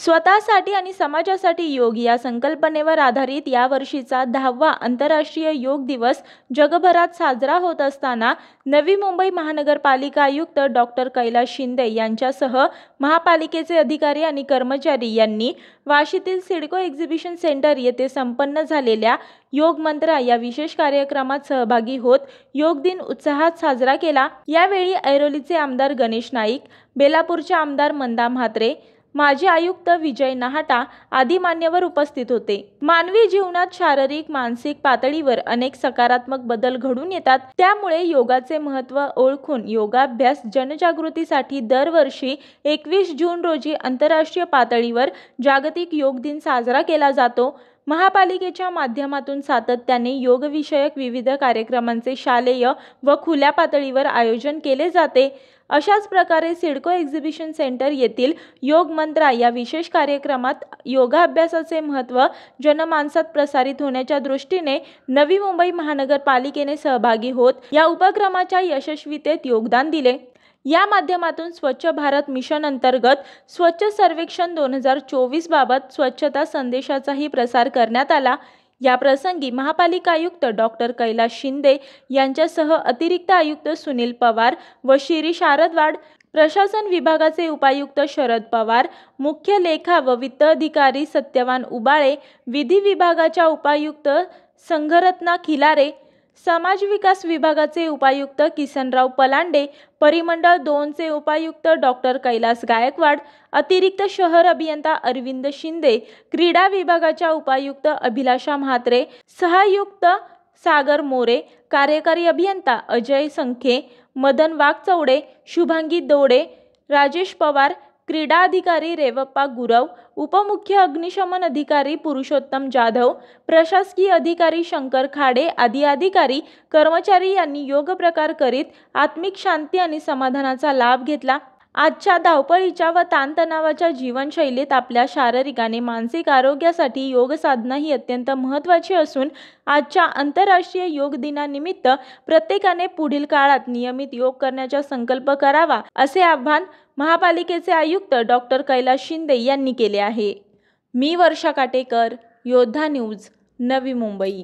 स्वतःसाठी आणि समाजासाठी योग या संकल्पनेवर आधारित यावर्षीचा 10वा आंतरराष्ट्रीय योग दिवस जगभरात साजरा होत असताना नवी मुंबई महानगरपालिका आयुक्त डॉक्टर कैलास शिंदे यांच्यासह महापालिकेचे अधिकारी आणि कर्मचारी यांनी वाशीतील सिडको एक्झिबिशन सेंटर येथे संपन्न झालेल्या योग मंत्र या विशेष कार्यक्रमात सहभागी होत योग दिन उत्साहात साजरा केला। यावेळी ऐरोलीचे आमदार गणेश नाईक, बेलापूरचे आमदार मंदा म्हात्रे, माजी आयुक्त विजय नाहटा आदी मान्यवर उपस्थित होते। मानवी जीवनात शारीरिक मानसिक पातळीवर अनेक सकारात्मक बदल घडून येतात, त्यामुळे योगाचे महत्त्व ओळखून योगाभ्यास जनजागृतीसाठी दरवर्षी 21 जून रोजी आंतरराष्ट्रीय पातळीवर जागतिक योग दिन साजरा केला जातो। महापालिकेच्या माध्यमातून सातत्याने योगविषयक विविध कार्यक्रमांचे शालेय व खुल्या पातळीवर आयोजन केले जाते। अशाच प्रकारे सिडको एक्झिबिशन सेंटर येथील योग मंत्र या विशेष कार्यक्रमात योगाभ्यासाचे महत्त्व जनमानसात प्रसारित होण्याच्या दृष्टीने नवी मुंबई महानगरपालिकेने सहभागी होत या उपक्रमाच्या यशस्वीतेत योगदान दिले। या माध्यमातून स्वच्छ भारत मिशन अंतर्गत स्वच्छ सर्वेक्षण 2024 बाबत स्वच्छता संदेशाचाही प्रसार करण्यात आला। या प्रसंगी महापालिका आयुक्त डॉक्टर कैलास शिंदे यांच्यासह अतिरिक्त आयुक्त सुनील पवार व शिरी शारदवाड, प्रशासन विभागाचे उपायुक्त शरद पवार, मुख्य लेखा व वित्त अधिकारी सत्यवान उबाळे, विधी विभागाच्या उपायुक्त संघरत्ना खिलारे, समाज विकास विभागाचे उपायुक्त किसनराव पलांडे, परिमंडळ 2 चे उपायुक्त डॉक्टर कैलास गायकवाड, अतिरिक्त शहर अभियंता अरविंद शिंदे, क्रीडा विभागाच्या उपायुक्त अभिलाषा म्हात्रे, सहायुक्त सागर मोरे, कार्यकारी अभियंता अजय संखे, मदन वाघचौडे, शुभांगी दोडे, राजेश पवार, क्रीडा अधिकारी रेवप्पा गुरव, उपमुख्य अग्निशमन अधिकारी पुरुषोत्तम जाधव, प्रशासकीय अधिकारी शंकर खाडे आदी अधिकारी कर्मचारी यांनी योग प्रकार करीत आत्मिक शांती आणि समाधानाचा लाभ घेतला। आजच्या धावपळीच्या व ताणतणावाच्या जीवनशैलीत आपल्या शारीरिक आणि मानसिक आरोग्यासाठी योग साधना ही अत्यंत महत्त्वाची असून आजच्या आंतरराष्ट्रीय योग दिनानिमित्त प्रत्येकाने पुढील काळात नियमित योग करण्याचा संकल्प करावा, असे आवाहन महापालिकेचे आयुक्त डॉक्टर कैलास शिंदे यांनी केले आहे। मी वर्षा काटेकर, योद्धा न्यूज, नवी मुंबई।